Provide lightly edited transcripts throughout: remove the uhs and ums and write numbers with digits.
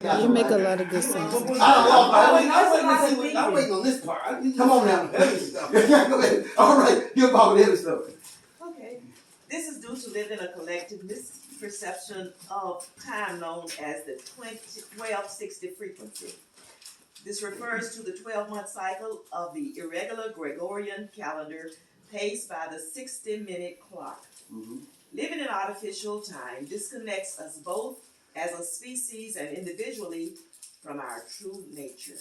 You make a lot of good sense. I'm waiting on this part. Come on now. All right, you're about the heavy stuff. Okay. This is due to living a collective misperception of time known as the 1260 frequency. This refers to the 12-month cycle of the irregular Gregorian calendar paced by the 60-minute clock. Mm-hmm. Living in artificial time disconnects us both as a species and individually from our true nature.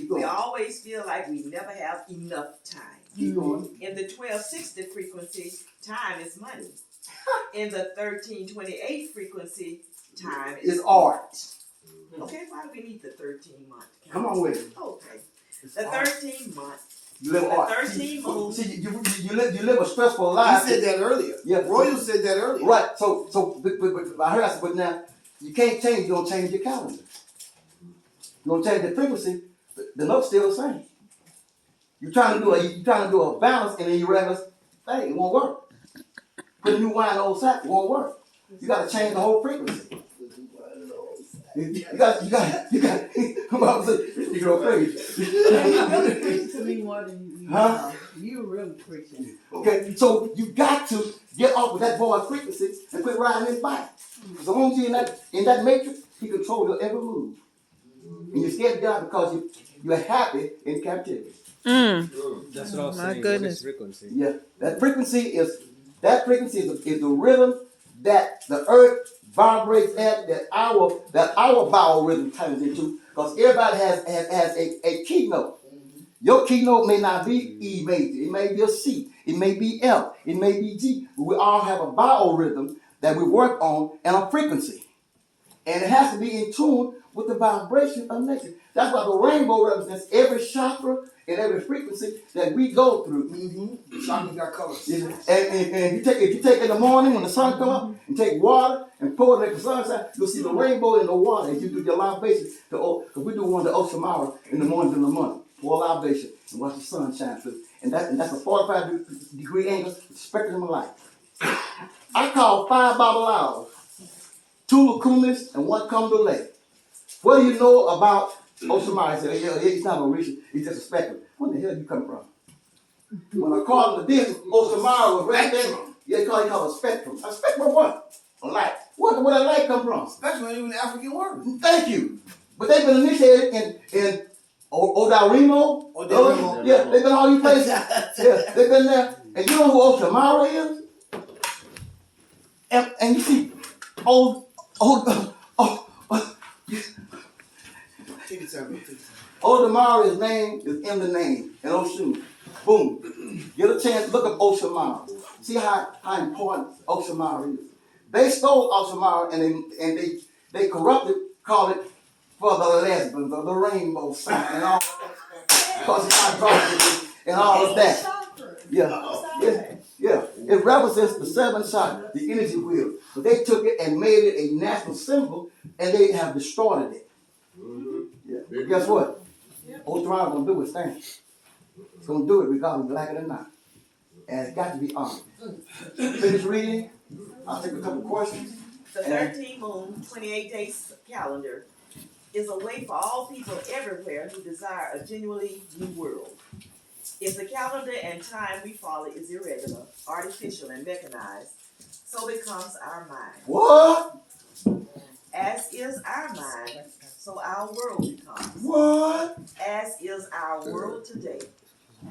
We always feel like we never have enough time. Keep going. In the 1260 frequency, time is money. In the 1328 frequency, time is art. Okay, why do we need the 13-month? Come on with it. Okay. The 13-month. You live art. 13 moons. See, you live a stressful life. You said that earlier. Yeah. Royal said that earlier. Right. So but I heard I said, but now you can't change. You don't change your calendar. You don't change the frequency. The note's still the same. You're trying to do a balance in the irregular thing. It won't work. Put a new wine in the old sack. It won't work. You got to change the whole frequency. You got. Come on, you go crazy. You really preach to me more than you. Huh? You really preaching. Okay, so you got to get off with that boy's frequency and quit riding his bike. So long as you're in that matrix, he controls your every move. And you're scared to die because you're happy in captivity. That's what I was My saying. goodness. Frequency. Yeah, that frequency is the rhythm that the earth vibrates at, that our biorhythm turns into, because everybody has a keynote. Your keynote may not be E major, it may be a C, it may be F, it may be G, but we all have a biorhythm that we work on and a frequency. And it has to be in tune with the vibration of nature. That's why the rainbow represents every chakra and every frequency that we go through. Mm-hmm. Chakra got colors. And if you take in the morning when the sun comes up and take water and pour it at the sunshine, you'll see the rainbow in the water as you do your libation. Because we do one to Oshamara in the morning and the morning. Pour libation and watch the sun shine through. And that's a 45-degree angle, the spectrum of light. I call 5 Babalaos, 2 Lukumis, and 1 Kundalini. What do you know about Oshamara? I said, yeah, he's not a Orisha, he's just a spectrum. Where the hell you come from? When I called him the disc, Oshamara was right there. Yeah, he called it a spectrum. A spectrum of what? A light. Where did that light come from? Spectrum ain't even an African word. Thank you. But they've been initiated in Odarimo. Yeah, they've been all these places. Yeah, they've been there. And you know who Oshamara is? And you see, Take it time. Odamara's name is in the name, and Oshun. Boom. Get a chance, look up Oshamara. See how important Oshamara is. They stole Oshamara and they corrupted, call it for the lesbians or the rainbow sign and all that. Because it's not dark and all of that. Yeah. It represents the 7 chakras, the energy wheel. But they took it and made it a national symbol, and they have destroyed it. Yeah. But guess what? Oshamara gonna do its thing. It's gonna do it regardless of like it or not. And it's got to be honored. Finish reading. I'll take a couple questions. The 13-moon, 28-day calendar is a way for all people everywhere who desire a genuinely new world. If the calendar and time we follow is irregular, artificial, and mechanized, so becomes our mind. What? As is our mind, so our world becomes. What? As is our world today,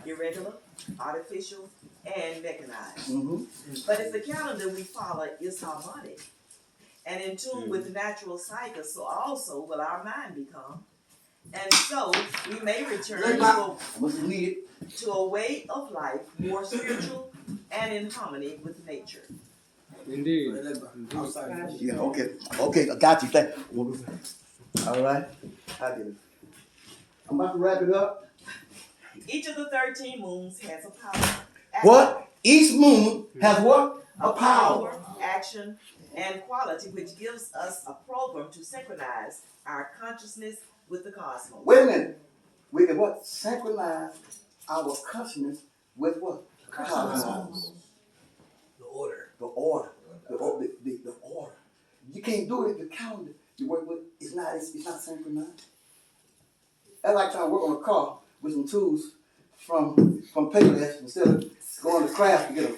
irregular, artificial, and mechanized. Mm-hmm. But if the calendar we follow is harmonic and in tune with the natural cycle, so also will our mind become. And so we may return to a way of life more spiritual and in harmony with nature. Indeed. Yeah, okay, I got you. Thank you. All right, I get it. I'm about to wrap it up. Each of the 13 moons has a power. What? Each moon has what? A power. Action, and quality, which gives us a program to synchronize our consciousness with the cosmos. Wait a minute. We can what? Synchronize our consciousness with what? Cosmos. The order. The order. The order. You can't do it if your calendar you work with, it's not synchronized. That's like trying to work on a car with some tools from Payless instead of going to craft to get them.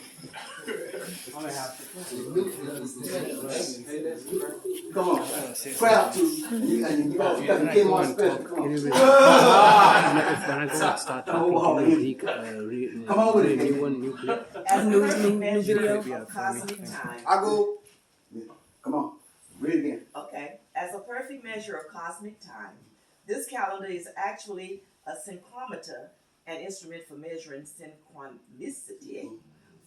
Come on, craft tools, and you got get more special. Come on. Come on with it, baby. As a perfect measure of cosmic time. I go. Come on, read it again. Okay, as a perfect measure of cosmic time, this calendar is actually a synchrometer, an instrument for measuring synchronicity.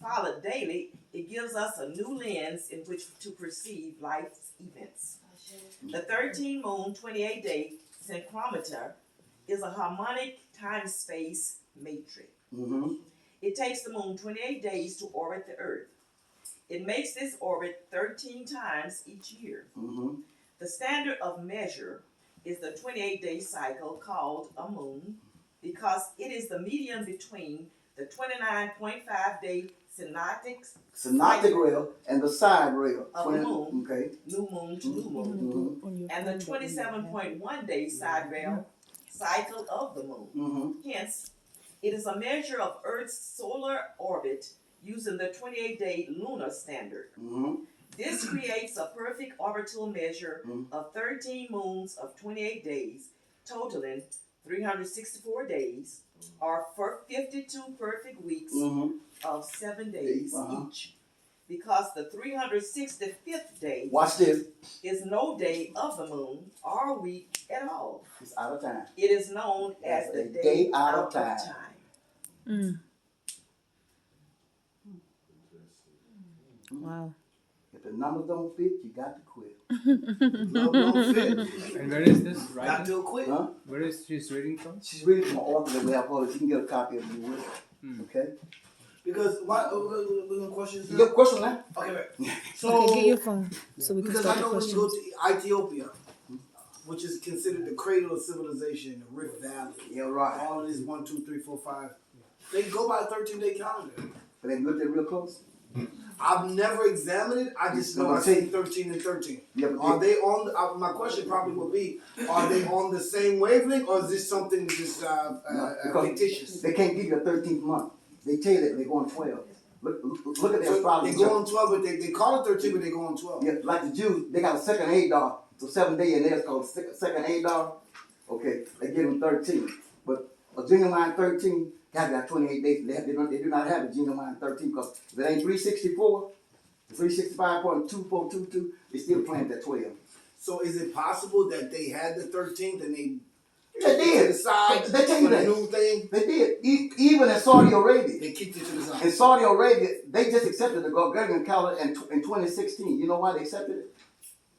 Followed daily, it gives us a new lens in which to perceive life's events. The 13-moon, 28-day synchrometer is a harmonic time-space matrix. Mm-hmm. It takes the moon 28 days to orbit the Earth. It makes this orbit 13 times each year. Mm-hmm. The standard of measure is the 28-day cycle called a moon because it is the median between the 29.5-day synodic rail and the side rail. of the moon, Okay. new moon to new moon, Mm-hmm. and the 27.1-day side rail cycle of the moon. Mm-hmm. Hence, it is a measure of Earth's solar orbit using the 28-day lunar standard. Mm-hmm. This creates a perfect orbital measure Mm-hmm. of 13 moons of 28 days, totaling 364 days, or 52 perfect weeks Mm-hmm. of 7 days Uh-huh. each. Because the 365th day Watch this. is no day of the moon or week at all. It's out of time. It is known as the day out of time. Wow. If the numbers don't fit, you got to quit. Love don't fit. And where is this Got writing? to quit. Huh? Where is she's reading from? She's reading from an author that we have published. You can get a copy of it. Okay? Because why? We're gonna questions. You got a question now? Okay, right. Okay, So get your phone so we can because start I the know when you go questions. to Ethiopia, which is considered the cradle of civilization, the Rift Valley, Yeah, right. all of this 1, 2, 3, 4, 5. They go by a 13-day calendar. But they looked at it real close. I've never examined it. I just know I'm I gonna see 13 and 13. Yeah, but Are they on? My question probably would be: are they on the same wavelength, or is this something just because fictitious? they can't give you a 13th month. They tell you that they go on 12. Look at their So astrology. they go on 12, but they call it 13, but they go on 12. Yeah, like the Jews, they got a second Adar. So 7 day and theirs called second Adar. Okay, they give them 13. But a genuine 13 got 28 days. They do not have a genuine 13 because if it ain't 364, 365.2422, they still playing at 12. So is it possible that they had the 13th and they They did. to the side They tell you for the that. new thing? They did. Even in Saudi Arabia. They kicked it to the side. In Saudi Arabia, they just accepted the Gregorian calendar in 2016. You know why they accepted it?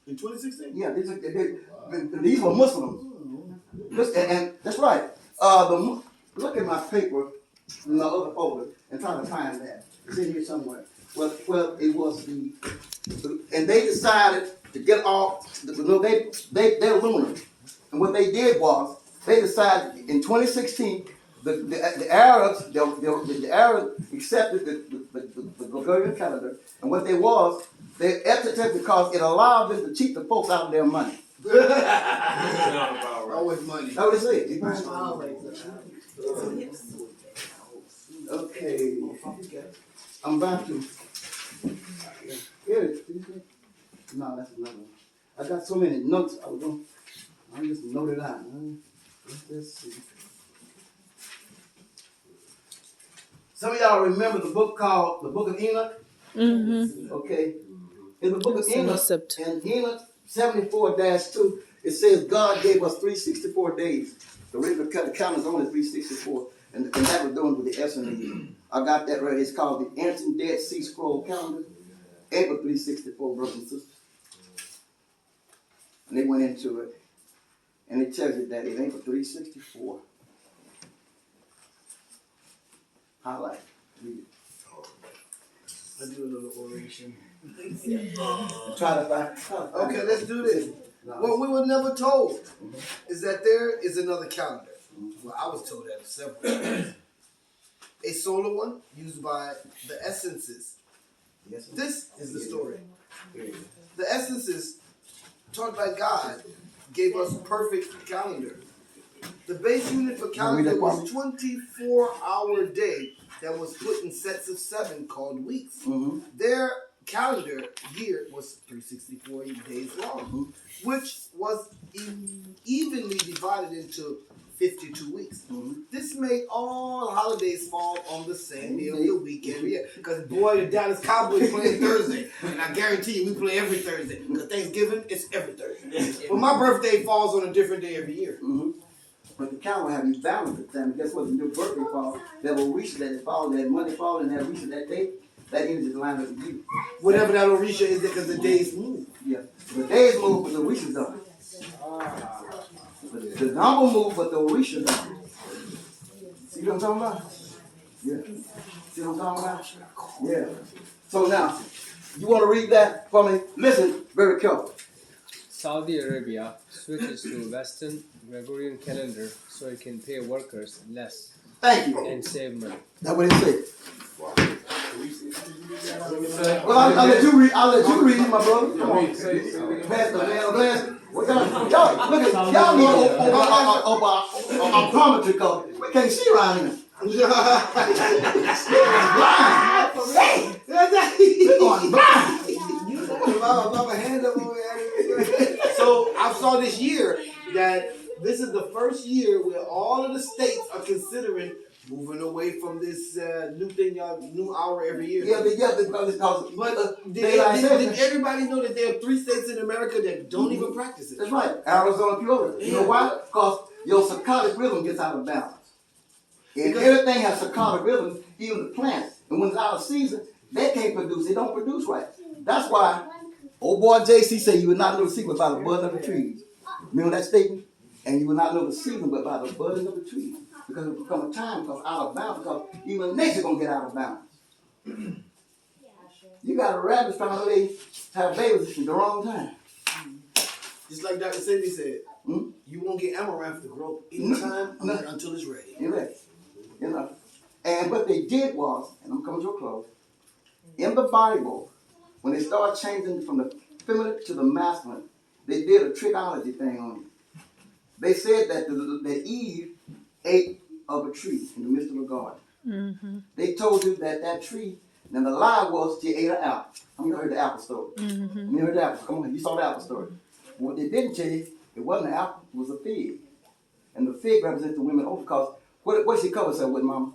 In 2016? Yeah, these were Muslims. And that's right. Look at my paper in the other folder and try to find that. It's in here somewhere. Well, it was and they decided to get off. They're lunar, and what they did was they decided in 2016 the Arabs the Arabs accepted the Gregorian calendar, and what they accepted it because it allowed them to cheat the folks out of their money. Always money. That's what it said. Always. Okay. I'm about to. Here it is. No, that's another one. I got so many notes. I'm just note it out. Let's see. Some of y'all remember the book called the Book of Enoch? Mm-hmm. Okay. In the Book of Enoch, Concept. in Enoch 74-2, it says God gave us 364 days. The original count is only 364. And that was doing with the S&E. I got that right. It's called the Ancient Dead Sea Scroll Calendar. April 364, brothers and sisters. And they went into it. And it tells you that it ain't for 364. Highlight. Read it. I do a little oration. Try to find. Okay, let's do this. What we were never told is that there is another calendar. Well, I was told that several times. A solar one used by the essences. Yes, This is the story. The essences taught by God, gave us perfect calendar. The base unit for calendar was 24-hour day that was put in sets of 7 called weeks. Their calendar year was 364 days long, which was evenly divided into 52 weeks. This made all holidays fall on the same day of the week every year. Because boy, the Dallas Cowboys play Thursday, and I guarantee you we play every Thursday. Because Thanksgiving, it's every Thursday. But my birthday falls on a different day every year. But the calendar have you balanced the time. Guess what? When your birthday falls, there will reach that it falls, that money falls, and that reach that day, that energy is lined up with you. Whatever that Orisha is, because the days move. Yeah. The days move, but the Orisha don't. The number move, but the Orisha don't. See what I'm talking about? Yeah. See what I'm talking about? Yeah. So now, you want to read that for me? Listen very carefully. Saudi Arabia switches to Western Gregorian calendar so it can pay workers less Thank you. and save money. That's what it said. Well, I'll let you read. I'll let you read, my brother. Come on, Pastor man. Well, y'all look at y'all need a optometry because we can't see around here. We're going blind. So I saw this year that this is the first year where all of the states are considering moving away from this new thing, new hour every year. Yeah, because But did everybody know that there are 3 states in America that don't even practice it? that's right. Arizona, few others. You know why? Because your circadian rhythm gets out of balance. And everything has circadian rhythm, even the plants. And when it's out of season, they can't produce. They don't produce right. That's why old boy JC said you would not know the secret by the budding of the trees. Remember that statement? And you will not know the season but by the budding of the trees. Because it will become a time because out of balance, because even nature gonna get out of balance. You got a rabbit trying to have babies at the wrong time. Just like Dr. Cindy said, you won't get amaranth to grow anytime until it's ready. You're ready. You know. And what they did was, and I'm coming to a close, in the Bible, when they started changing from the feminine to the masculine, they did a trichology thing on it. They said that Eve ate of a tree in the midst of a garden. They told you that tree, and the lie was she ate an apple. How many heard the apple story? You heard the apple? Come on, you saw the apple story. What they didn't tell you, it wasn't an apple, it was a fig. And the fig represents the women only because what did she cover herself with, Mama?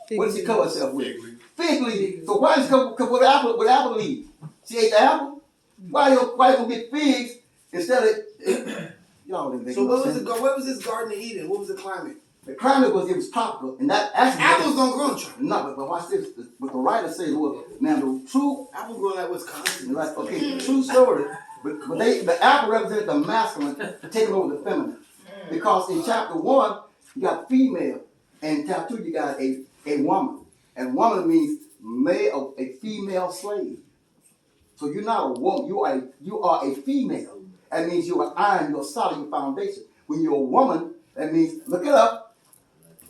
What did she cover herself with? Fig leaf. So why did she cover with apple leaf? She ate the apple? Why you gonna get figs instead of y'all didn't make So no sense. what was this Garden of Eden? What was the climate? The climate was tropical, and that actually Apples don't grow in tropical. no, but watch this. What the writer says was now the true Apples grow like Wisconsin. like okay, true story. But the apple represented the masculine taking over the feminine. Because in chapter 1, you got female, and in chapter 2 you got a woman. And woman means male, a female slave. So you're not a woman, you are a female. That means you're an iron, you're solid, your foundation. When you're a woman, that means, look it up,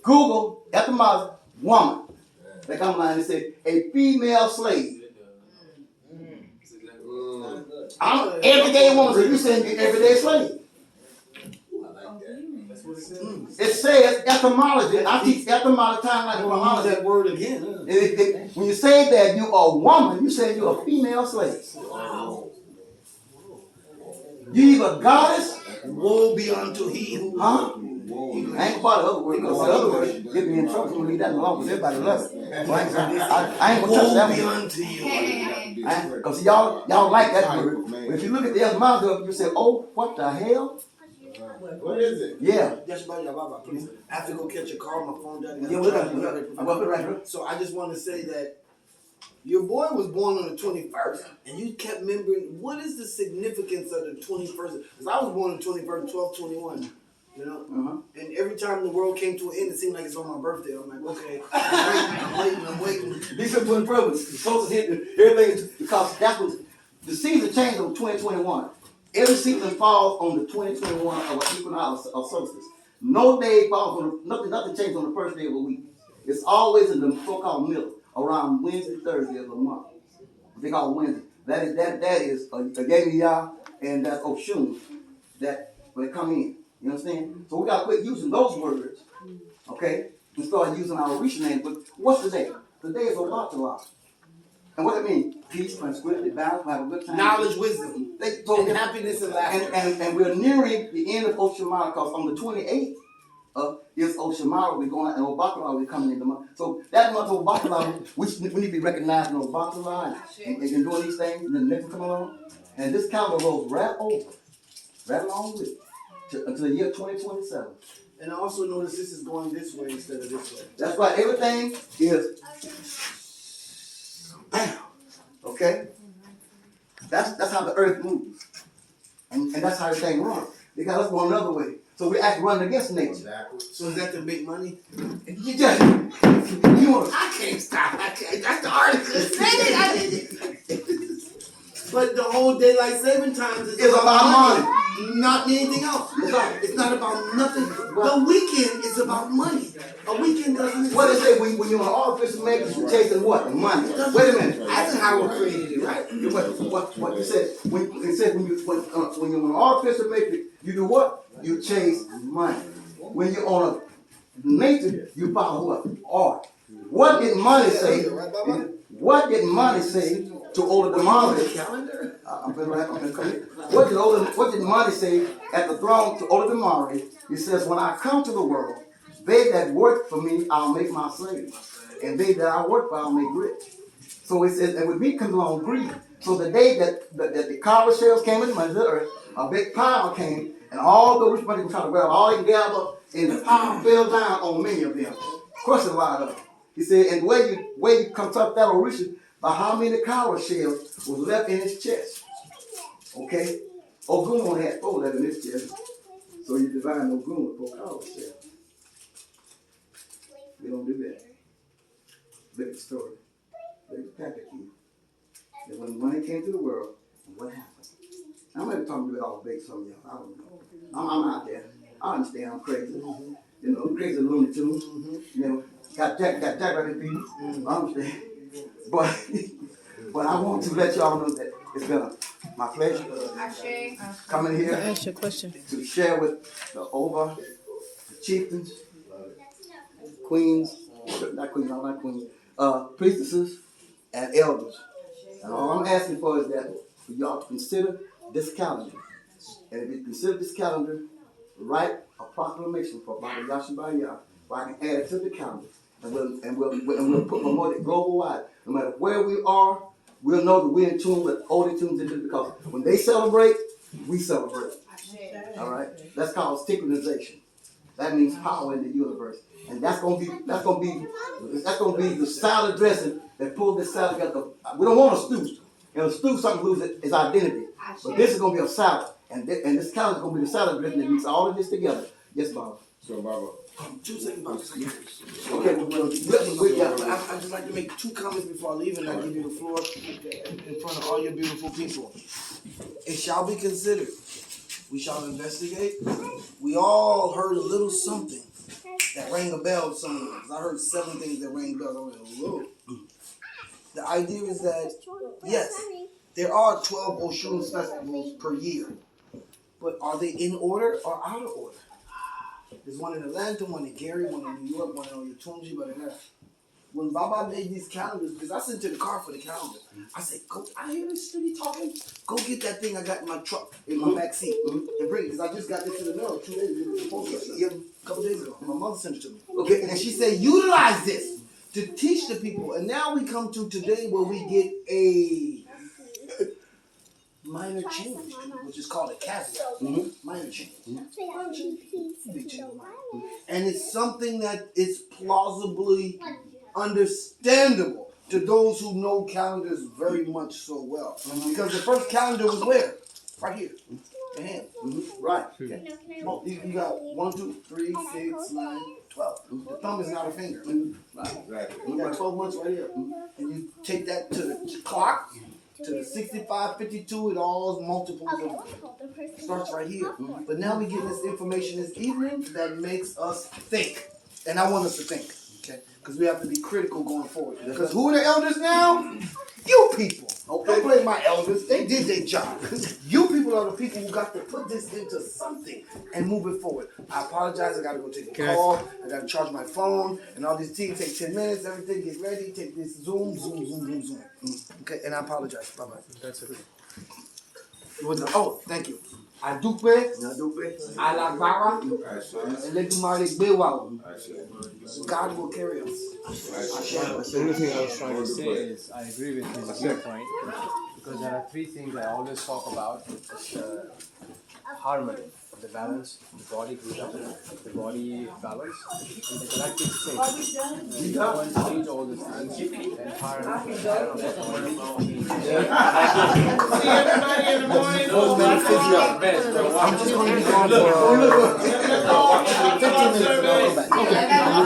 Google, etymology, woman. Like I'm lying, it said, a female slave. I'm an everyday woman, so you're saying you're everyday slave. It says etymology. I teach etymology time like chronology. That word again. When you say that you are a woman, you say you're a female slave. You either goddess, Woe be unto he who. huh? I ain't part of the other word because the other word get me in trouble. I'm gonna leave that alone because everybody loves it. So I ain't gonna touch that Woe be one. unto you. Because y'all like that word. But if you look at the etymology of it, you say, oh, what the hell? What is it? Yeah. Yashabiyah, please. I have to go catch a car. My phone died. Yeah, we're gonna put it right here. So I just want to say that your boy was born on the 21st, and you kept remembering what is the significance of the 21st? Because I was born on the 21st, 12/21. You know, and every time the world came to an end, it seemed like it's on my birthday. I'm like, okay, I'm waiting. These are putting purpose. The solstice hit everything is because that's what the season changed on 2021. Every season falls on the 2021 of an equinox of solstice. No day falls on nothing changes on the first day of a week. It's always in the so-called middle, around Wednesday, Thursday of the month. They call it Wednesday. That is Yashabiyah and that's Oshun. That when they come in, you understand? So we gotta quit using those words, okay? And start using our Orisha names. But what's the day? The day is Obatala. And what it means? Peace, tranquility, balance, have a good time. Knowledge, wisdom, and happiness and laughter. And we're nearing the end of Oshamara because on the 28th is Oshamara. We're going and Obatala will be coming in the month. So that month of Obatala, we need to be recognizing Obatala and doing these things. And then the next one come along. And this calendar rolls right along with it until the year 2027. And I also notice this is going this way instead of this way. That's right. Everything is bam. Okay? That's how the earth moves. And that's how everything runs. They got us going another way. So we actually running against nature. So is that to make money? You just, you want I can't stop. I can't. That's the artist. Say it. I did it. But the whole daylight saving time is about money. Not anything else. It's not about nothing. The weekend is about money. A weekend doesn't. What they say when you're an artificial maker, you're chasing what? Money. Wait a minute. That's how we created it, right? What you said? When you're an artificial maker, you do what? You chase money. When you're on a nature, you follow what? Art. What did money say? What did money say to Oyotunji? What did money say at the throne to Oyotunji? He says, when I come to the world, they that work for me, I'll make my slaves. And they that I work for, I'll make rich. So it says, and with me comes along greed. So the day that the copper shells came into the earth, a big pile came, and all the rich money were trying to grab all they can gather, and the pile fell down on many of them. Crushed a lot of them. He said, and where you come up that Orisha, by how many coward shells was left in his chest. Okay? Ogun had 4 left in his chest. So you divine Ogun with 4 coward shells. We don't do that. Big story. Big packet key. And when money came to the world, what happened? I'm not talking about all big some of y'all. I don't know. I'm out there. I understand I'm crazy. You know, crazy Looney Tunes. You know, got Jack right in people. I understand. But I want to let y'all know that it's been my pleasure coming here Ask your question. to share with the chieftains, queens, not queens, priestesses, and elders. And all I'm asking for is that for y'all to consider this calendar. And if you consider this calendar, write a proclamation for Baba Yashabiyah, where I can add it to the calendar. And we'll put promote it global wide. No matter where we are, we'll know that we're in tune with Oyotunji because when they celebrate, we celebrate. All right? That's called synchronization. That means power in the universe. And that's gonna be the salad dressing that pulls this salad together. We don't want a stew. And a stew, something loses its identity. But this is gonna be a salad. And this calendar is gonna be the salad dressing that mix all of this together. Yes, Baba. So, Baba. 2 seconds, Bob. Okay, I'd just like to make 2 comments before I leave, and I give you the floor in front of all your beautiful people. It shall be considered. We shall investigate. We all heard a little something that rang a bell somewhere. I heard 7 things that rang bells. I went, whoa. The idea is that, yes, there are 12 Oshun festivals per year. But are they in order or out of order? There's one in Atlanta, one in Gary, one in New York, one in Oyotunji, but when Baba made these calendars, because I sent to the car for the calendar, I said, go, I hear this study talking, go get that thing I got in my truck, in my back seat, and bring it, because I just got this in the mail 2 days ago, a couple days ago, and my mother sent it to me. Okay, and she said, utilize this to teach the people, and now we come to today where we get a minor change, which is called a caveat. Minor change. Big change. And it's something that is plausibly understandable to those who know calendars very much so well. Because the first calendar was where? Right here. The hand. Right. Okay. Well, you got 1, 2, 3, 6, 9, 12. The thumb is not a finger. Right. You got 12 months right here. And you take that to the clock. To the 65, 52, it all multiples of it. Starts right here. But now we get this information this evening that makes us think. And I want us to think. Okay? Because we have to be critical going forward. Because who are the elders now? You people. Don't blame my elders. They did their job. You people are the people who got to put this into something and move it forward. I apologize. I got to go take a call. I got to charge my phone. And all these things take 10 minutes. Everything, get ready. Take this Zoom. Okay? And I apologize. Bye-bye. That's okay. Oh, thank you. Adupe, Alabara, Eledumare Bewa. God will carry us. The only thing I was trying to say is I agree with his viewpoint because there are three things I always talk about. It's harmony, the balance, the body group, the body balance, and the collective state. You can't change all these things and harmony. See everybody in the morning. I'm just going to be gone for 15 minutes and I'll come back.